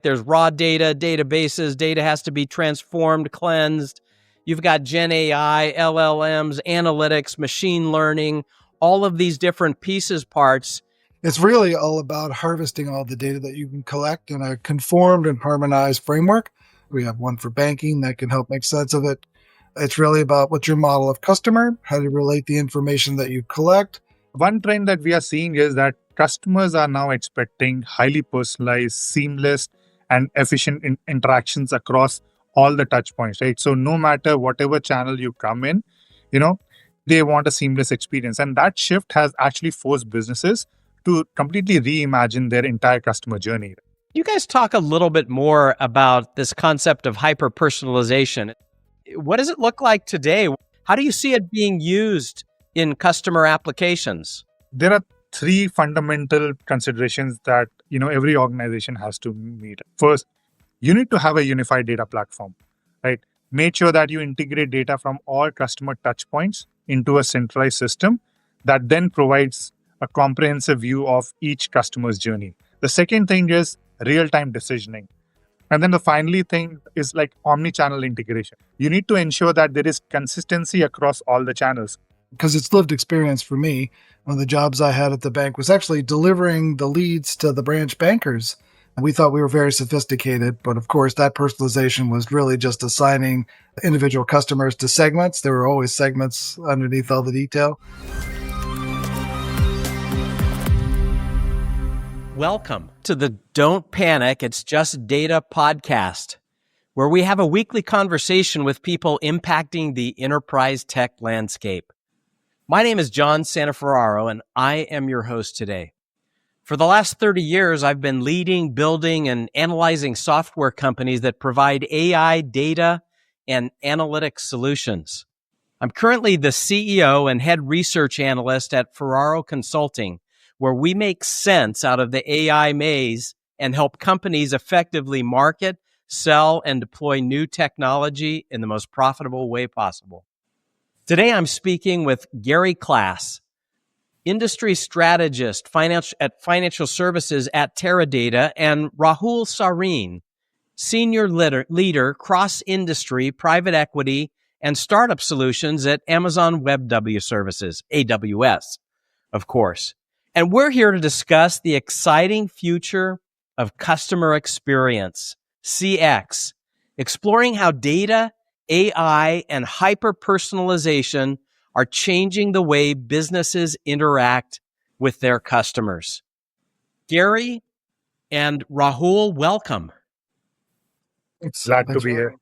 There's raw data, databases, data has to be transformed, cleansed. You've got Gen AI, LLMs, analytics, machine learning, all of these different pieces, parts. It's really all about harvesting all the data that you can collect in a conformed and harmonized framework. We have one for banking that can help make sense of it. It's really about what's your model of customer, how to relate the information that you collect. One trend that we are seeing is that customers are now expecting highly personalized, seamless, and efficient interactions across all the touch points, right? So no matter whatever channel you come in, they want a seamless experience. And that shift has actually forced businesses to completely reimagine their entire customer journey. You guys talk a little bit more about this concept of hyper-personalization. What does it look like today? How do you see it being used in customer applications? There are three fundamental considerations that every organization has to meet. First, you need to have a unified data platform, right? Make sure that you integrate data from all customer touch points into a centralized system that then provides a comprehensive view of each customer's journey. The second thing is real-time decisioning. And then the final thing is like omni-channel integration. You need to ensure that there is consistency across all the channels. Because it's lived experience for me. One of the jobs I had at the bank was actually delivering the leads to the branch bankers. And we thought we were very sophisticated, but of course that personalization was really just assigning individual customers to segments. There were always segments underneath all the detail. Welcome to the Don't Panic, It's Just Data podcast, where we have a weekly conversation with people impacting the enterprise tech landscape. My name is John Santaferraro, and I am your host today. For the last 30 years, I've been leading, building, and analyzing software companies that provide AI, data, and analytics solutions. I'm currently the CEO and Head Research Analyst at Ferraro Consulting, where we make sense out of the AI maze and help companies effectively market, sell, and deploy new technology in the most profitable way possible. Today, I'm speaking with Gary Klass, industry strategist at financial services at Teradata, and Rahul Sareen, senior leader, cross-industry, private equity, and startup solutions at Amazon Web Services, AWS, of course. And we're here to discuss the exciting future of customer experience, CX, exploring how data, AI, and hyper-personalization are changing the way businesses interact with their customers. Gary and Rahul, welcome. Glad to be here.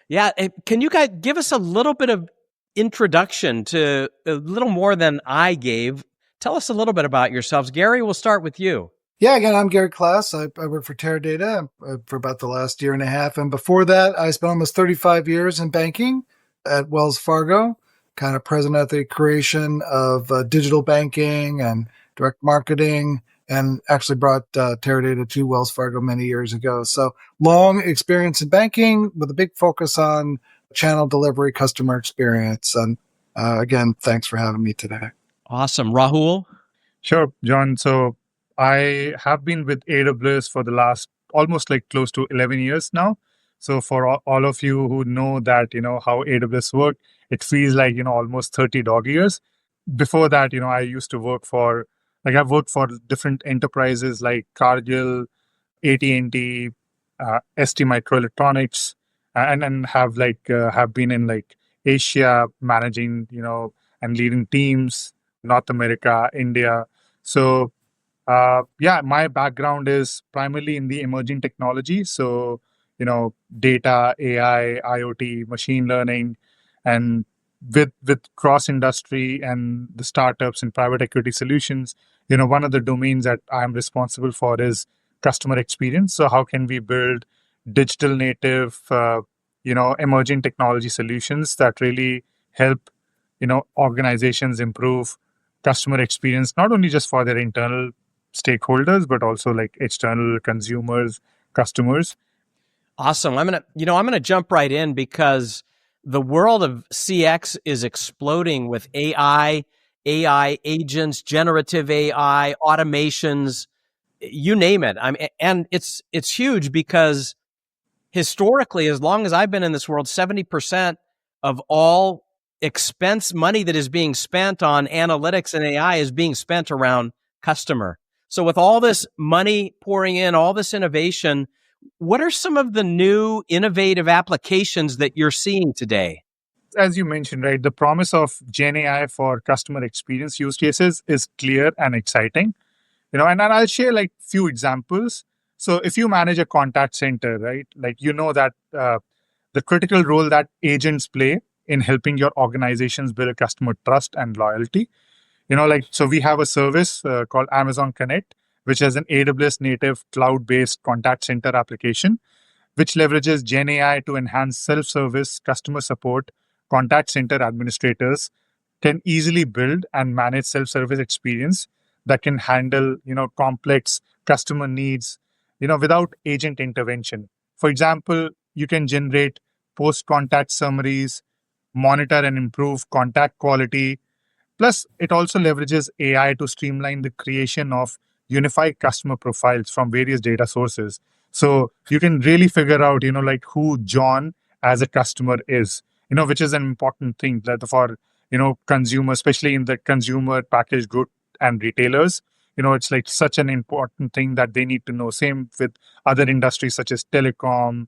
Yeah, can you guys give us a little bit of introduction to a little more than I gave? Tell us a little bit about yourselves. Gary, we'll start with you. Yeah, again, I'm Gary Klass. I work for Teradata for about the last year and a half. And before that, I spent almost 35 years in banking at Wells Fargo, kind of present at the creation of digital banking and direct marketing, and actually brought Teradata to Wells Fargo many years ago. So long experience in banking with a big focus on channel delivery, customer experience. And again, thanks for having me today. Awesome. Rahul? Sure, John. So I have been with AWS for the last almost close to 11 years now. So for all of you who know that, how AWS work, it feels like, almost 30 dog years. Before that, I used to work for, I've worked for different enterprises like Cargill, AT&T, ST Microelectronics, and have been in Asia managing, and leading teams, North America, India. So my background is primarily in the emerging technology. So, data, AI, IoT, machine learning, and with cross-industry and the startups and private equity solutions, one of the domains that I'm responsible for is customer experience. So how can we build digital native, emerging technology solutions that really help, organizations improve customer experience, not only just for their internal stakeholders, but also external consumers, customers. Awesome. I'm gonna jump right in because the world of CX is exploding with AI agents, generative AI, automations. you name it. And it's huge because historically, as long as I've been in this world, 70% of all expense money that is being spent on analytics and AI is being spent around customer. So with all this money pouring in, all this innovation, what are some of the new innovative applications that you're seeing today? As you mentioned, right, the promise of Gen AI for customer experience use cases is clear and exciting. And I'll share like few examples. So if you manage a contact center, right, like that the critical role that agents play in helping your organizations build customer trust and loyalty. So we have a service called Amazon Connect, which is an AWS native cloud-based contact center application, which leverages Gen AI to enhance self-service customer support. Contact center administrators can easily build and manage self-service experience that can handle, complex customer needs, without agent intervention. For example, you can generate post-contact summaries, monitor and improve contact quality. Plus, it also leverages AI to streamline the creation of unified customer profiles from various data sources. So you can really figure out, like who John as a customer is, which is an important thing that for, consumers, especially in the consumer packaged good and retailers. It's like such an important thing that they need to know. Same with other industries such as telecom,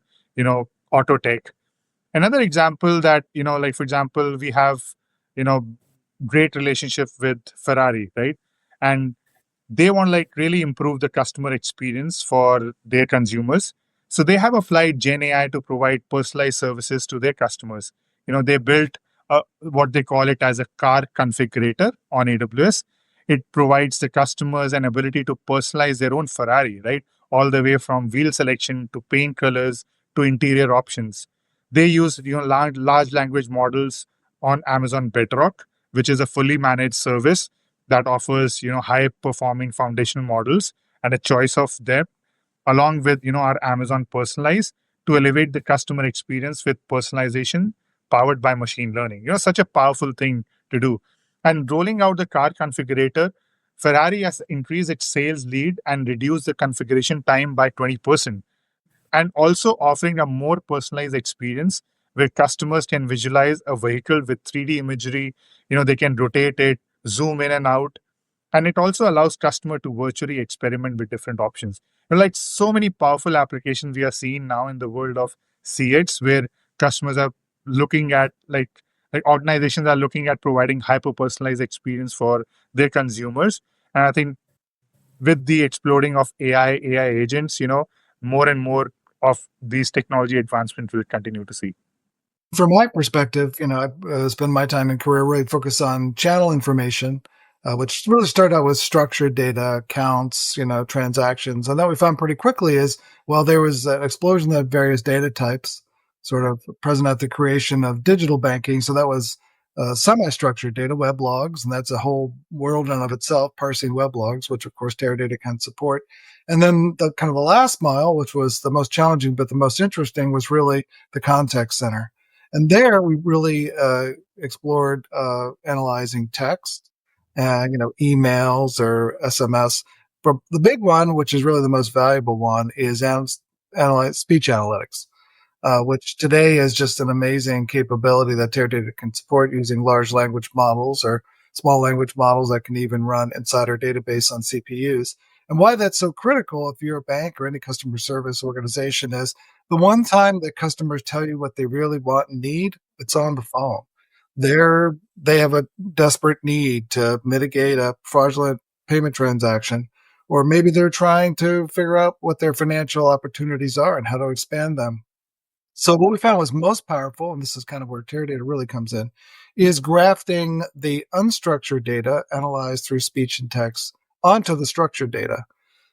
auto tech. Another example that, like for example, we have, you know, great relationship with Ferrari, right? And they want like really improve the customer experience for their consumers. So they have applied Gen AI to provide personalized services to their customers. They built what they call it as a car configurator on AWS. It provides the customers an ability to personalize their own Ferrari, right? All the way from wheel selection to paint colors to interior options. They use large language models on Amazon Bedrock, which is a fully managed service that offers high performing foundational models and a choice of them, along with our Amazon Personalize to elevate the customer experience with personalization powered by machine learning. Such a powerful thing to do. And rolling out the car configurator, Ferrari has increased its sales lead and reduced the configuration time by 20%, and also offering a more personalized experience where customers can visualize a vehicle with 3D imagery. They can rotate it, zoom in and out, and it also allows customer to virtually experiment with different options. Like so many powerful applications we are seeing now in the world of CX, where customers are looking at like organizations are looking at providing hyper personalized experience for their consumers. And I think with the exploding of AI agents, more and more of these technology advancements we'll continue to see. From my perspective, I've spent my time and career really focused on channel information, which really started out with structured data, accounts, transactions. And that we found pretty quickly is, well, there was an explosion of various data types sort of present at the creation of digital banking. So that was semi-structured data, web logs, and that's a whole world in and of itself, parsing web logs, which of course Teradata can support. And then the kind of the last mile, which was the most challenging but the most interesting, was really the contact center. And there we really explored analyzing text, emails or SMS. But the big one, which is really the most valuable one, is analyze speech analytics, which today is just an amazing capability that Teradata can support using large language models or small language models that can even run inside our database on CPUs. And why that's so critical if you're a bank or any customer service organization is the one time that customers tell you what they really want and need, it's on the phone. They have a desperate need to mitigate a fraudulent payment transaction, or maybe they're trying to figure out what their financial opportunities are and how to expand them. So what we found was most powerful, and this is kind of where Teradata really comes in, is grafting the unstructured data analyzed through speech and text onto the structured data.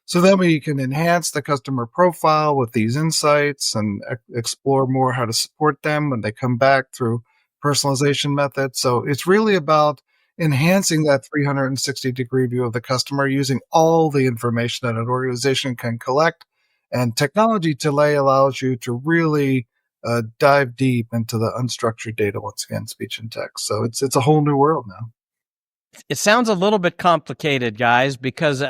So then we can enhance the customer profile with these insights and explore more how to support them when they come back through personalization methods. So it's really about enhancing that 360-degree view of the customer using all the information that an organization can collect. And technology today allows you to really dive deep into the unstructured data, once again, speech and text. So it's a whole new world now. It sounds a little bit complicated, guys, because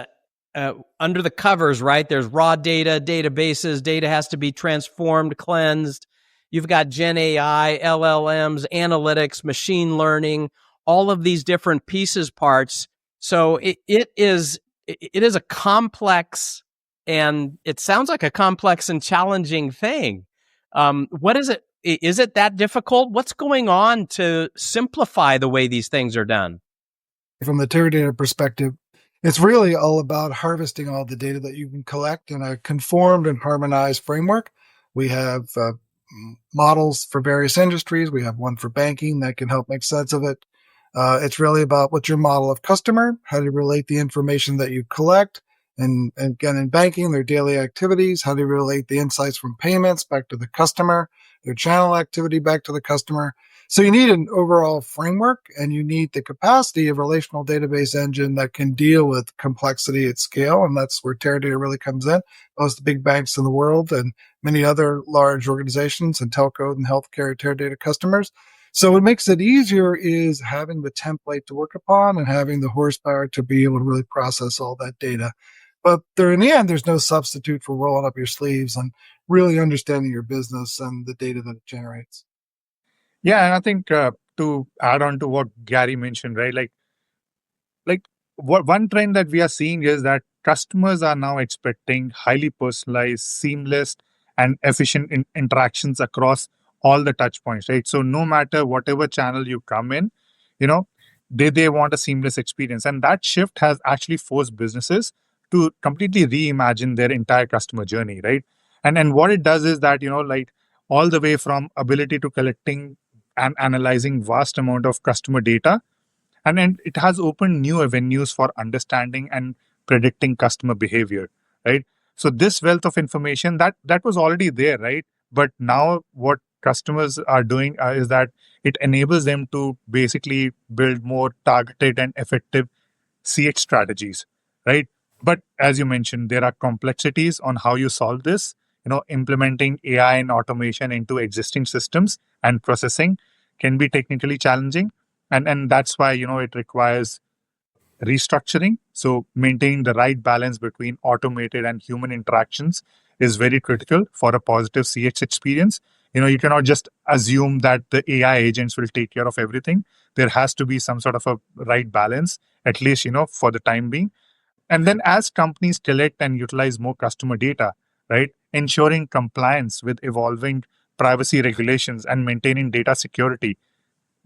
under the covers, right? There's raw data, databases, data has to be transformed, cleansed. You've got Gen AI, LLMs, analytics, machine learning, all of these different pieces, parts. So it is a complex, and it sounds like a complex and challenging thing. What is it? Is it that difficult? What's going on to simplify the way these things are done? From the Teradata perspective, it's really all about harvesting all the data that you can collect in a conformed and harmonized framework. We have models for various industries. We have one for banking that can help make sense of it. It's really about what's your model of customer, how do you relate the information that you collect, and again, in banking, their daily activities, how do you relate the insights from payments back to the customer, their channel activity back to the customer. So you need an overall framework, and you need the capacity of a relational database engine that can deal with complexity at scale. And that's where Teradata really comes in. Most of the big banks in the world and many other large organizations and telco and healthcare Teradata customers. So what makes it easier is having the template to work upon and having the horsepower to be able to really process all that data. But there, in the end, there's no substitute for rolling up your sleeves and really understanding your business and the data that it generates. Yeah, and I think to add on to what Gary mentioned, right? Like what one trend that we are seeing is that customers are now expecting highly personalized, seamless, and efficient interactions across all the touch points, right? So no matter whatever channel you come in, you know, they want a seamless experience. And that shift has actually forced businesses to completely reimagine their entire customer journey, right? And what it does is that, like all the way from ability to collecting and analyzing vast amount of customer data, and then it has opened new avenues for understanding and predicting customer behavior, right? So this wealth of information that was already there, right? But now what customers are doing is that it enables them to basically build more targeted and effective CX strategies, right? But as you mentioned, there are complexities on how you solve this. Implementing AI and automation into existing systems and processing can be technically challenging, and that's why it requires restructuring. So maintaining the right balance between automated and human interactions is very critical for a positive CX experience. You cannot just assume that the AI agents will take care of everything. There has to be some sort of a right balance, at least for the time being. And then as companies collect and utilize more customer data, right, ensuring compliance with evolving privacy regulations and maintaining data security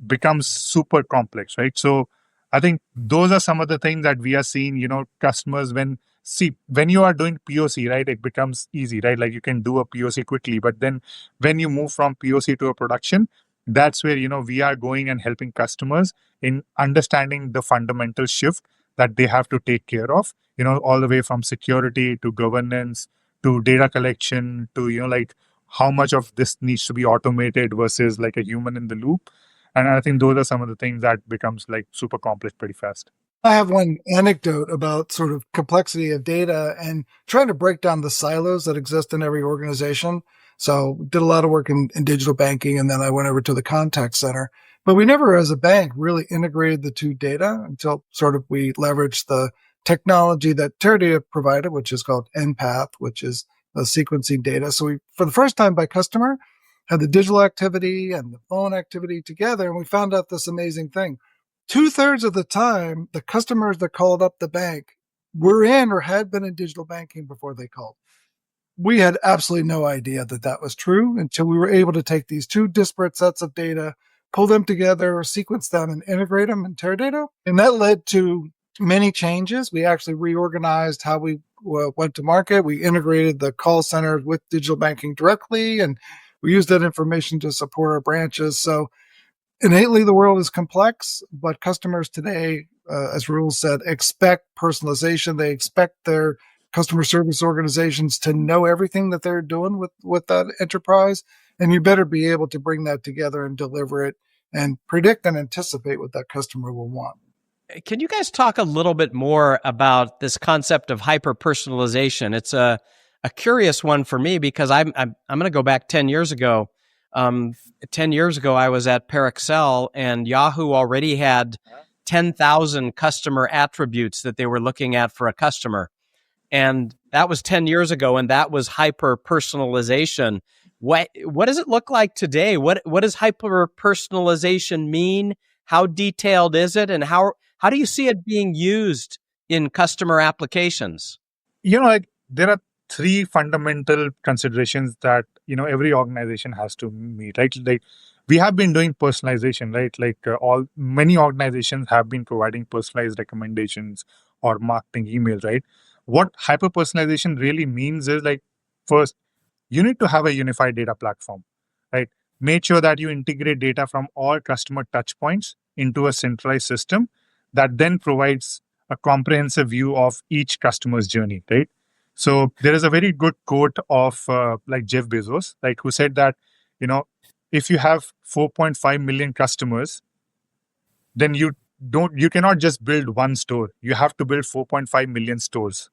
becomes super complex, right? So I think those are some of the things that we are seeing, customers when you are doing POC, right, it becomes easy, right? Like you can do a POC quickly, but then when you move from POC to a production, that's where, we are going and helping customers in understanding the fundamental shift that they have to take care of, all the way from security to governance to data collection to, like how much of this needs to be automated versus like a human in the loop. And I think those are some of the things that becomes like super complex pretty fast. I have one anecdote about sort of complexity of data and trying to break down the silos that exist in every organization. So did a lot of work in digital banking, and then I went over to the contact center. But we never, as a bank, really integrated the two data until sort of we leveraged the technology that Teradata provided, which is called NPath, which is sequencing data. So we, for the first time by customer, had the digital activity and the phone activity together, and we found out this amazing thing. 2/3 of the time, the customers that called up the bank were in or had been in digital banking before they called. We had absolutely no idea that that was true until we were able to take these two disparate sets of data, pull them together, sequence them, and integrate them in Teradata. And that led to many changes. We actually reorganized how we went to market. We integrated the call center with digital banking directly, and we used that information to support our branches. So innately, the world is complex, but customers today, as Rahul said, expect personalization. They expect their customer service organizations to know everything that they're doing with that enterprise. And you better be able to bring that together and deliver it and predict and anticipate what that customer will want. Can you guys talk a little bit more about this concept of hyper-personalization? It's a curious one for me because I'm going to go back 10 years ago. 10 years ago, I was at Parexel, and Yahoo already had 10,000 customer attributes that they were looking at for a customer. And that was 10 years ago, and that was hyper-personalization. What does it look like today? What does hyper-personalization mean? How detailed is it? And how do you see it being used in customer applications? Like there are three fundamental considerations that every organization has to meet, right? Like we have been doing personalization, right? Like many organizations have been providing personalized recommendations or marketing emails, right? What hyper personalization really means is, like, first, you need to have a unified data platform, right? Make sure that you integrate data from all customer touch points into a centralized system that then provides a comprehensive view of each customer's journey, right? So there is a very good quote of like Jeff Bezos, like, who said that, you know, if you have 4.5 million customers, then you cannot just build one store. You have to build 4.5 million stores,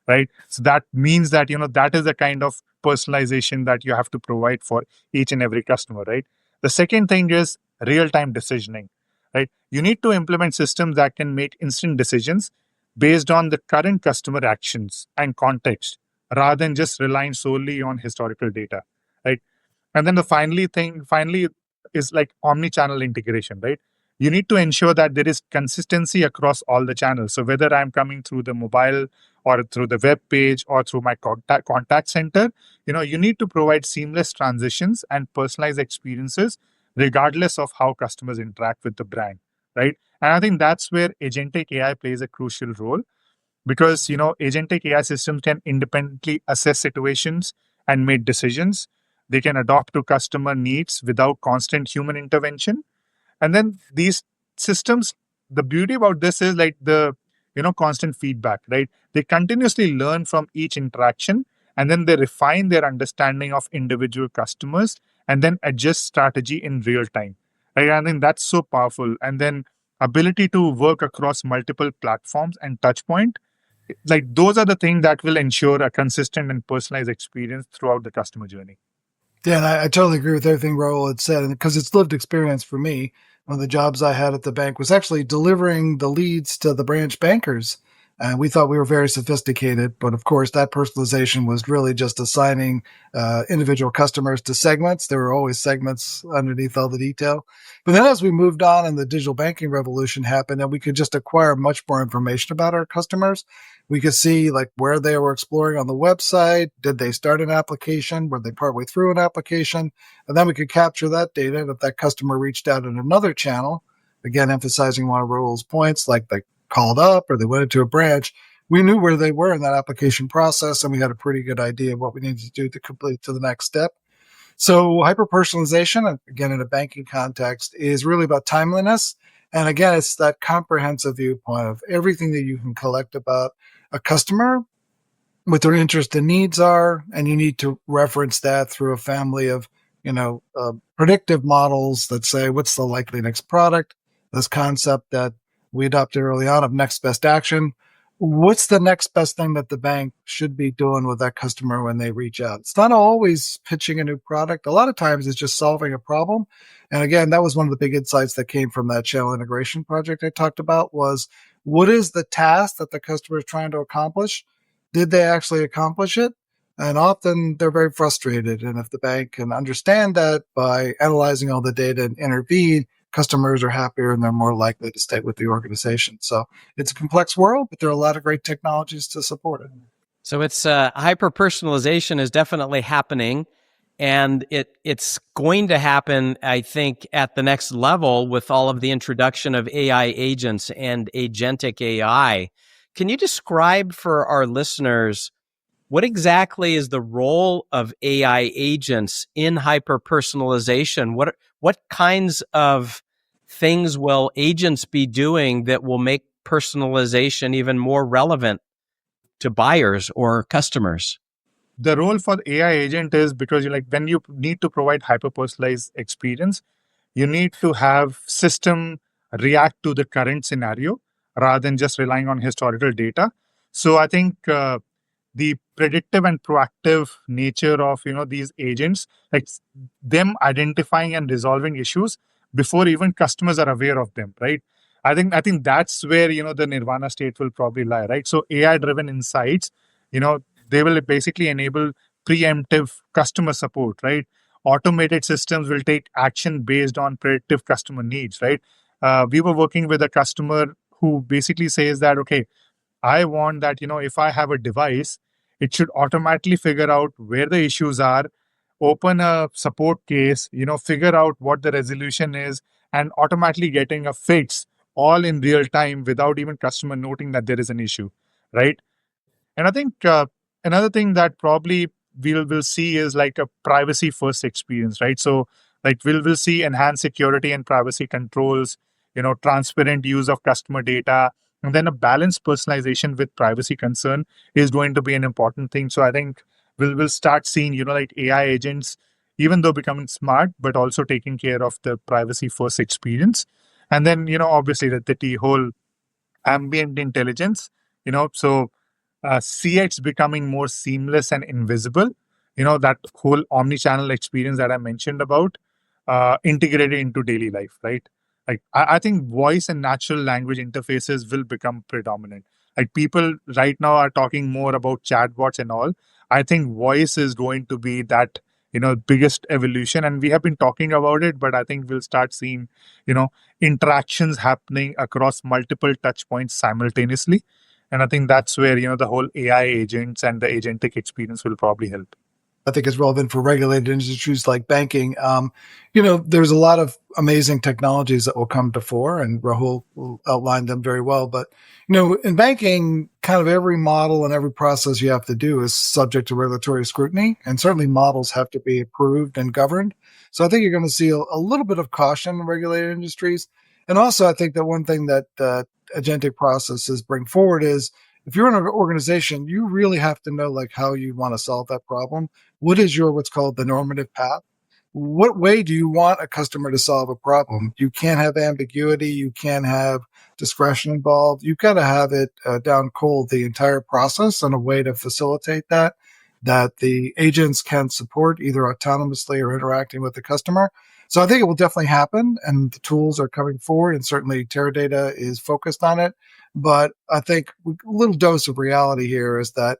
right? So that means that, that is the kind of personalization that you have to provide for each and every customer, right? The second thing is real-time decisioning, right? You need to implement systems that can make instant decisions based on the current customer actions and context, rather than just relying solely on historical data, right? And then the finally is like omni-channel integration, right? You need to ensure that there is consistency across all the channels. So whether I'm coming through the mobile or through the web page or through my contact center, you need to provide seamless transitions and personalized experiences regardless of how customers interact with the brand, right? And I think that's where agentic AI plays a crucial role, because agentic AI systems can independently assess situations and make decisions. They can adapt to customer needs without constant human intervention. And then these systems, the beauty about this is, like, the constant feedback, right? They continuously learn from each interaction, and then they refine their understanding of individual customers and then adjust strategy in real time, right? I think that's so powerful. And then ability to work across multiple platforms and touch point, like, those are the things that will ensure a consistent and personalized experience throughout the customer journey. Yeah, and I totally agree with everything Raul had said, and because it's lived experience for me. One of the jobs I had at the bank was actually delivering the leads to the branch bankers. And we thought we were very sophisticated, but of course, that personalization was really just assigning individual customers to segments. There were always segments underneath all the detail. But then as we moved on and the digital banking revolution happened, and we could just acquire much more information about our customers, we could see, like, where they were exploring on the website. Did they start an application? Were they partway through an application? And then we could capture that data. And if that customer reached out in another channel, again, emphasizing one of Raul's points, like they called up or they went into a branch, we knew where they were in that application process, and we had a pretty good idea of what we needed to do to complete to the next step. So hyper-personalization, again, in a banking context, is really about timeliness. And again, it's that comprehensive viewpoint of everything that you can collect about a customer, what their interests and needs are, and you need to reference that through a family of, predictive models that say, what's the likely next product? This concept that we adopted early on of next best action. What's the next best thing that the bank should be doing with that customer when they reach out? It's not always pitching a new product. A lot of times it's just solving a problem. And again, that was one of the big insights that came from that channel integration project I talked about, was what is the task that the customer is trying to accomplish? Did they actually accomplish it? And often they're very frustrated. And if the bank can understand that by analyzing all the data and intervene, customers are happier and they're more likely to stay with the organization. So it's a complex world, but there are a lot of great technologies to support it. So it's hyper-personalization is definitely happening, and it's going to happen, I think, at the next level with all of the introduction of AI agents and agentic AI. Can you describe for our listeners what exactly is the role of AI agents in hyper-personalization? What kinds of things will agents be doing that will make personalization even more relevant to buyers or customers? The role for the AI agent is, because when you need to provide hyper-personalized experience, you need to have system react to the current scenario rather than just relying on historical data. So I think the predictive and proactive nature of these agents, like them identifying and resolving issues before even customers are aware of them, right? I think that's where the nirvana state will probably lie, right? So AI driven insights They will basically enable preemptive customer support, right? Automated systems will take action based on predictive customer needs, right? We were working with a customer who basically says that, okay, I want that, if I have a device, it should automatically figure out where the issues are, open a support case, figure out what the resolution is, and automatically getting a fix all in real time without even customer noting that there is an issue, right? And I think another thing that probably we'll see is like a privacy first experience, right? So like we'll see enhanced security and privacy controls, transparent use of customer data, and then a balanced personalization with privacy concern is going to be an important thing. So I think we'll start seeing, like AI agents, even though becoming smart, but also taking care of the privacy first experience. And then, obviously the whole ambient intelligence, so CX becoming more seamless and invisible, that whole omni-channel experience that I mentioned about, integrated into daily life, right? Like I think voice and natural language interfaces will become predominant. Like people right now are talking more about chatbots and all. I think voice is going to be that, biggest evolution. And we have been talking about it, but I think we'll start seeing, you know, interactions happening across multiple touch points simultaneously. And I think that's where, the whole AI agents and the agentic experience will probably help. I think is relevant for regulated industries like banking. There's a lot of amazing technologies that will come to fore, and Rahul will outline them very well. But, in banking, kind of every model and every process you have to do is subject to regulatory scrutiny, and certainly models have to be approved and governed. So I think you're going to see a little bit of caution in regulated industries. And also, I think that one thing that agentic processes bring forward is if you're in an organization, you really have to know like how you want to solve that problem. What is your what's called the normative path? What way do you want a customer to solve a problem? You can't have ambiguity. You can't have discretion involved. You've got to have it down cold, the entire process, and a way to facilitate that the agents can support either autonomously or interacting with the customer. So I think it will definitely happen, and the tools are coming forward, and certainly Teradata is focused on it. But I think a little dose of reality here is that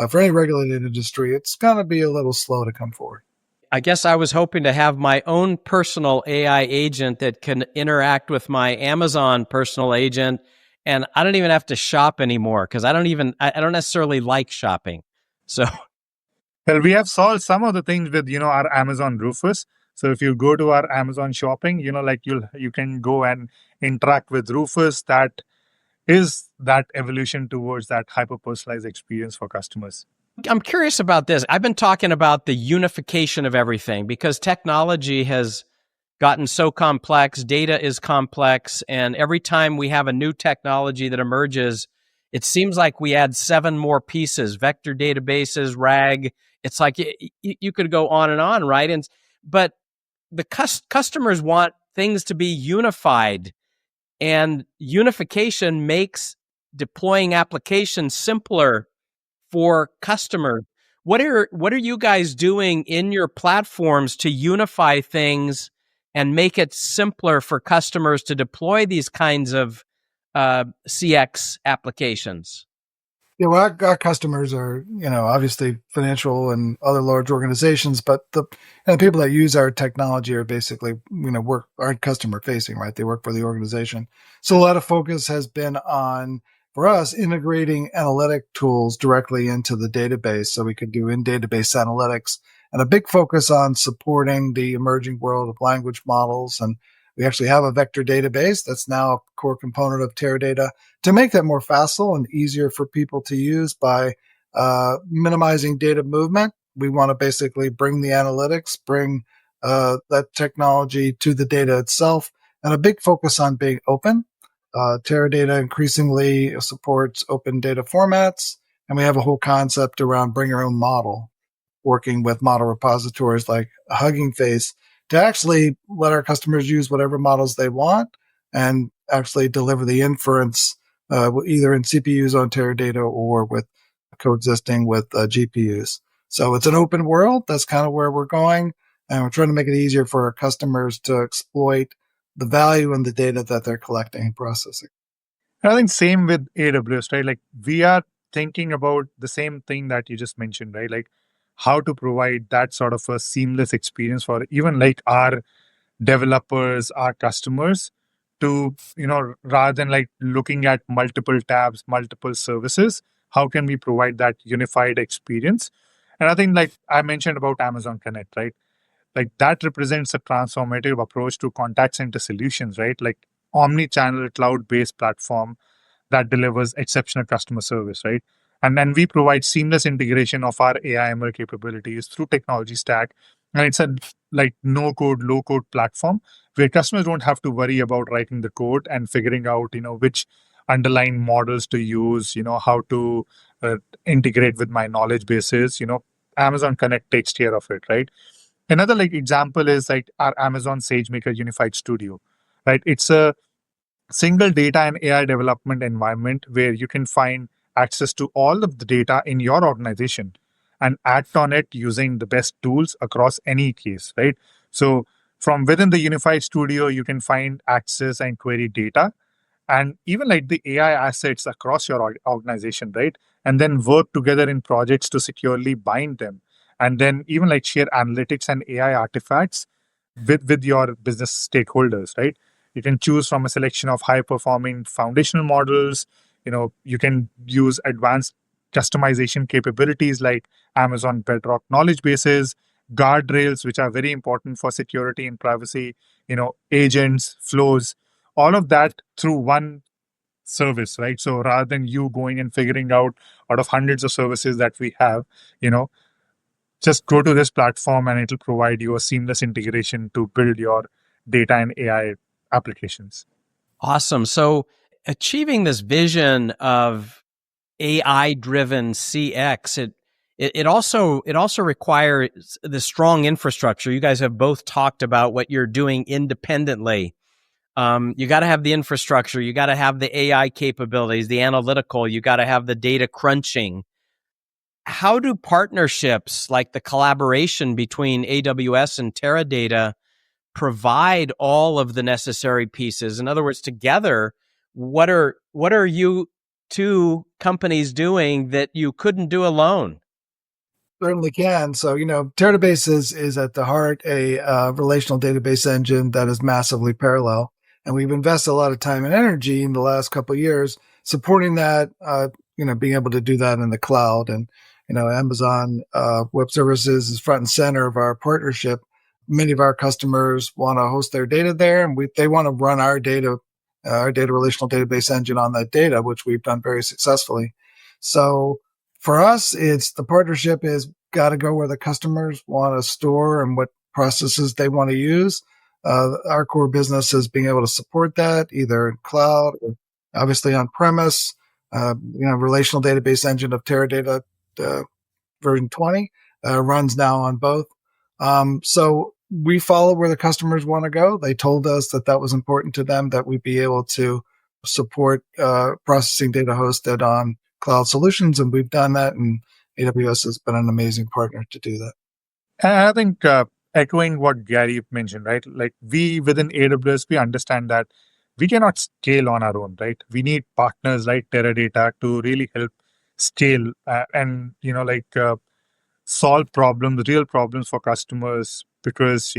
for any regulated industry, it's going to be a little slow to come forward. I guess I was hoping to have my own personal AI agent that can interact with my Amazon personal agent, and I don't even have to shop anymore because I don't necessarily like shopping. So, well, we have solved some of the things with our Amazon Rufus. So if you go to our Amazon shopping, like you can go and interact with Rufus. That is that evolution towards that hyper personalized experience for customers. I'm curious about this. I've been talking about the unification of everything because technology has gotten so complex, data is complex, and every time we have a new technology that emerges, it seems like we add 7 more pieces, vector databases, RAG. It's like you could go on and on, right? But the customers want things to be unified, and unification makes deploying applications simpler for customers. What are you guys doing in your platforms to unify things and make it simpler for customers to deploy these kinds of CX applications? Yeah, well, our customers are, obviously financial and other large organizations, but the people that use our technology are basically, aren't customer facing, right? They work for the organization. So a lot of focus has been on, for us, integrating analytic tools directly into the database so we could do in-database analytics, and a big focus on supporting the emerging world of language models. And we actually have a vector database that's now a core component of Teradata to make that more facile and easier for people to use by minimizing data movement. We want to basically bring the analytics, bring that technology to the data itself, and a big focus on being open. Teradata increasingly supports open data formats, and we have a whole concept around bring your own model, working with model repositories like Hugging Face to actually let our customers use whatever models they want and actually deliver the inference either in CPUs on Teradata or with coexisting with GPUs. So it's an open world. That's kind of where we're going. And we're trying to make it easier for our customers to exploit the value in the data that they're collecting and processing. And I think same with AWS, right? Like we are thinking about the same thing that you just mentioned, right? Like how to provide that sort of a seamless experience for even like our developers, our customers, to, rather than like looking at multiple tabs, multiple services, how can we provide that unified experience? And I think, like I mentioned about Amazon Connect, right? Like that represents a transformative approach to contact center solutions, right? Like omni-channel cloud-based platform that delivers exceptional customer service, right? And then we provide seamless integration of our AI ML capabilities through technology stack. And it's a like no code, low code platform where customers don't have to worry about writing the code and figuring out, which underlying models to use, how to integrate with my knowledge bases. Amazon Connect takes care of it, right? Another like example is like our Amazon SageMaker Unified Studio, right? It's a single data and AI development environment where you can find access to all of the data in your organization and act on it using the best tools across any case, right? So from within the Unified Studio, you can find access and query data and even like the AI assets across your organization, right? And then work together in projects to securely bind them. And then even like share analytics and AI artifacts with your business stakeholders, right? You can choose from a selection of high performing foundational models. You can use advanced customization capabilities like Amazon Bedrock knowledge bases, guardrails, which are very important for security and privacy, agents, flows, all of that through one service, right? So rather than you going and figuring out of hundreds of services that we have, you know, just go to this platform and it'll provide you a seamless integration to build your data and AI applications. Awesome. So achieving this vision of AI driven CX, it also requires the strong infrastructure. You guys have both talked about what you're doing independently. You got to have the infrastructure. You got to have the AI capabilities, the analytical. You got to have the data crunching. How do partnerships like the collaboration between AWS and Teradata provide all of the necessary pieces? In other words, together, what are you two companies doing that you couldn't do alone? Certainly can. So, Teradata is at the heart a relational database engine that is massively parallel. And we've invested a lot of time and energy in the last couple of years supporting that, being able to do that in the cloud. And, Amazon Web Services is front and center of our partnership. Many of our customers want to host their data there, and they want to run our data relational database engine on that data, which we've done very successfully. So, for us, it's the partnership is got to go where the customers want to store and what processes they want to use. Our core business is being able to support that either in cloud or obviously on premise. Relational database engine of Teradata version 20 runs now on both. So we follow where the customers want to go. They told us that was important to them, that we'd be able to support processing data hosted on cloud solutions, and we've done that, and AWS has been an amazing partner to do that. And I think echoing what Gary mentioned, right? Like we within AWS, we understand that we cannot scale on our own, right? We need partners like Teradata to really help scale and solve problems, real problems for customers, because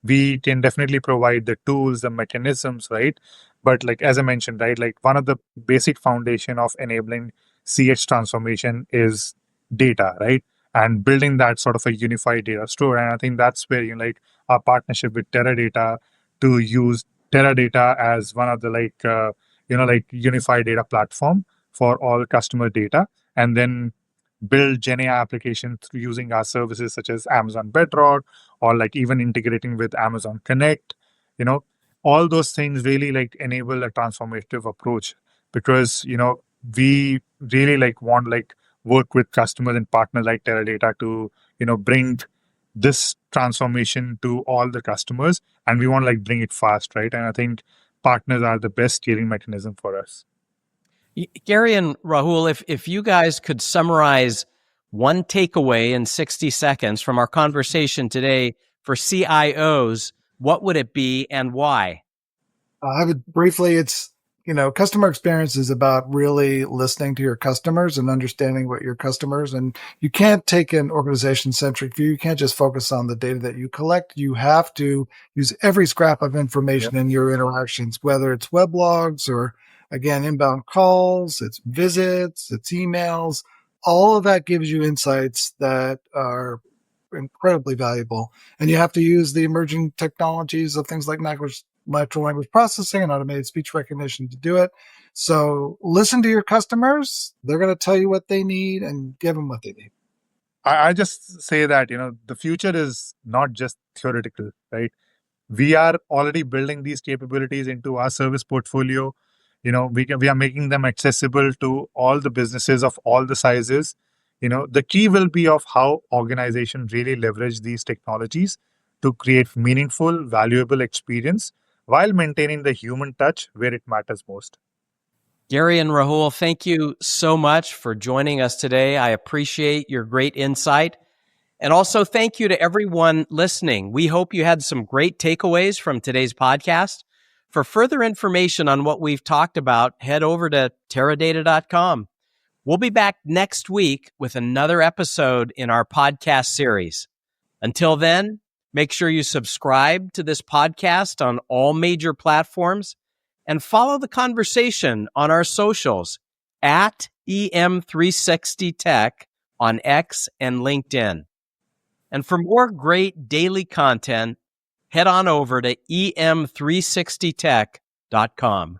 we can definitely provide the tools, the mechanisms, right? But like as I mentioned, right, like one of the basic foundation of enabling CX transformation is data, right? And building that sort of a unified data store. And I think that's where our partnership with Teradata to use Teradata as one of the unified data platform for all customer data, and then build GenAI applications through using our services such as Amazon Bedrock or like even integrating with Amazon Connect. All those things really like enable a transformative approach, because we really want work with customers and partners like Teradata to bring this transformation to all the customers, and we want to bring it fast, right? And I think partners are the best steering mechanism for us. Gary and Rahul, if you guys could summarize one takeaway in 60 seconds from our conversation today for CIOs, what would it be and why? I would briefly, it's customer experience is about really listening to your customers and understanding what your customers, and you can't take an organization-centric view. You can't just focus on the data that you collect. You have to use every scrap of information in your interactions, whether it's web logs or, again, inbound calls, it's visits, it's emails. All of that gives you insights that are incredibly valuable. And you have to use the emerging technologies of things like natural language processing and automated speech recognition to do it. So listen to your customers. They're going to tell you what they need and give them what they need. I just say that, the future is not just theoretical, right? We are already building these capabilities into our service portfolio. We are making them accessible to all the businesses of all the sizes. The key will be of how organizations really leverage these technologies to create meaningful, valuable experience while maintaining the human touch where it matters most. Gary and Rahul, thank you so much for joining us today. I appreciate your great insight. And also thank you to everyone listening. We hope you had some great takeaways from today's podcast. For further information on what we've talked about, head over to Teradata.com. We'll be back next week with another episode in our podcast series. Until then, make sure you subscribe to this podcast on all major platforms and follow the conversation on our socials at EM360Tech on X and LinkedIn. And for more great daily content, head on over to em360tech.com.